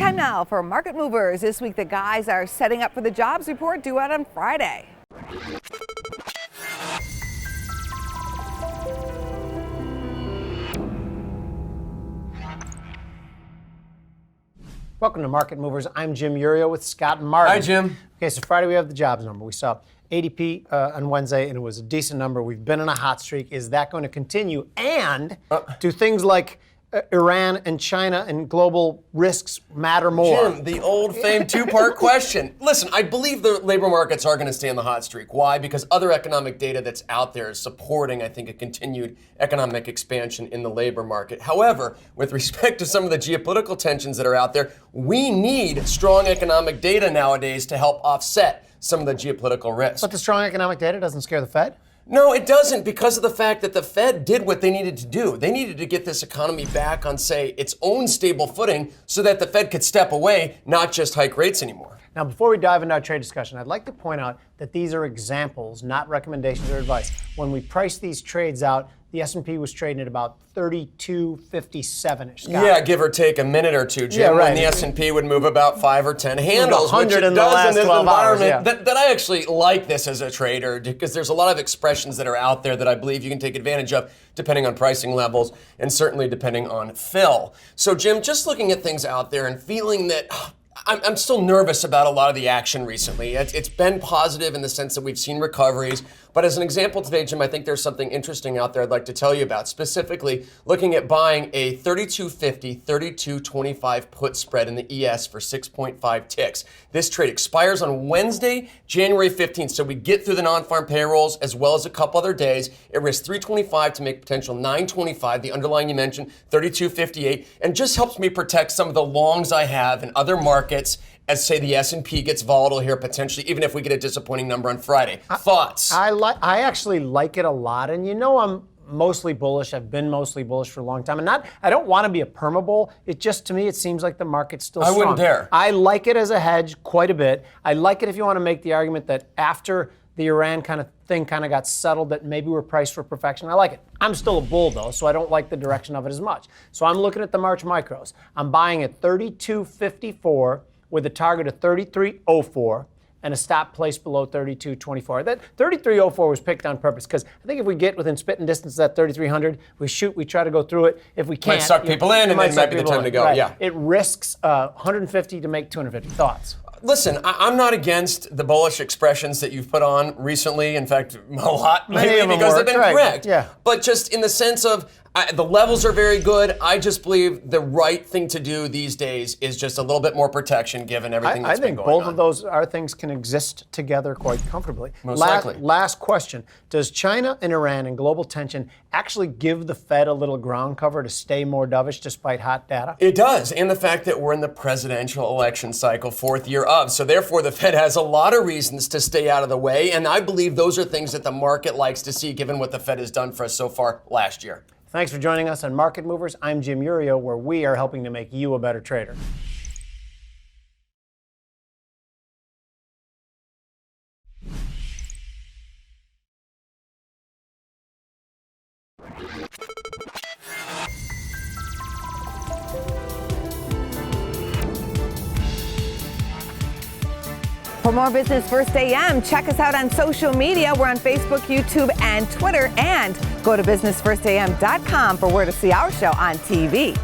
Time now for Market Movers. This week, the guys are setting up for the jobs report due out on Friday. Welcome to Market Movers. I'm Jim Urio with Scott and Martin. Hi, Jim. Okay, so Friday we have the jobs number. We saw ADP on Wednesday, and it was a decent number. We've been on a hot streak. Is that going to continue? And do things like Iran and China and global risks matter more? Jim, the old famed two-part question. Listen, I believe the labor markets are going to stay on the hot streak. Why? Because other economic data that's out there is supporting, I think, a continued economic expansion in the labor market. However, with respect to some of the geopolitical tensions that are out there, we need strong economic data nowadays to help offset some of the geopolitical risks. But the strong economic data doesn't scare the Fed? No, it doesn't, because of the fact that the Fed did what they needed to do. They needed to get this economy back on, say, its own stable footing so that the Fed could step away, not just hike rates anymore. Now, before we dive into our trade discussion, I'd like to point out that these are examples, not recommendations or advice. When we price these trades out, the S&P was trading at about 32.57-ish. Yeah, give or take a minute or two, Jim. Yeah, right. When the S&P would move about 5 or 10 handles, which it in the does last in this 12 hours, environment. That I actually like this as a trader, because there's a lot of expressions that are out there that I believe you can take advantage of depending on pricing levels and certainly depending on fill. So, Jim, just looking at things out there and feeling that I'm still nervous about a lot of the action recently. It's been positive in the sense that we've seen recoveries. But as an example today, Jim, I think there's something interesting out there I'd like to tell you about, specifically looking at buying a 3250, 3225 put spread in the ES for 6.5 ticks. This trade expires on Wednesday, January 15th. So we get through the non-farm payrolls as well as a couple other days. It risks 325 to make potential 925. The underlying you mentioned, 3258, and just helps me protect some of the longs I have in other markets as, say, the S&P gets volatile here potentially, even if we get a disappointing number on Friday. Thoughts? I actually like it a lot, and you know I'm mostly bullish. I've been mostly bullish for a long time, and I don't want to be a perma-bull. It just, to me, it seems like the market's still strong. I wouldn't dare. I like it as a hedge quite a bit. I like it if you want to make the argument that after the Iran kind of thing kind of got settled, that maybe we're priced for perfection. I like it. I'm still a bull, though, so I don't like the direction of it as much. So I'm looking at the March micros. I'm buying at 32.54 with a target of 33.04. and a stop place below 32.24. That 33.04 was picked on purpose because I think if we get within spitting distance of that 3,300, we shoot, we try to go through it. If we can't, might suck people in, and then might be the time to go. Right. Yeah, it risks 150 to make 250. Thoughts? Listen, I'm not against the bullish expressions that you've put on recently. In fact, a lot lately because they've been correct. Yeah. But just in the sense of the levels are very good. I just believe the right thing to do these days is just a little bit more protection given everything that's been going on. I think both of those are things can exist together quite comfortably. Most likely. Last question. Does China and Iran and global tension actually give the Fed a little ground cover to stay more dovish despite hot data? It does, and the fact that we're in the presidential election cycle, fourth year of. So therefore, the Fed has a lot of reasons to stay out of the way, and I believe those are things that the market likes to see given what the Fed has done for us so far last year. Thanks for joining us on Market Movers. I'm Jim Urio, where we are helping to make you a better trader. For more Business First AM, check us out on social media. We're on Facebook, YouTube, and Twitter. And go to businessfirstam.com for where to see our show on TV.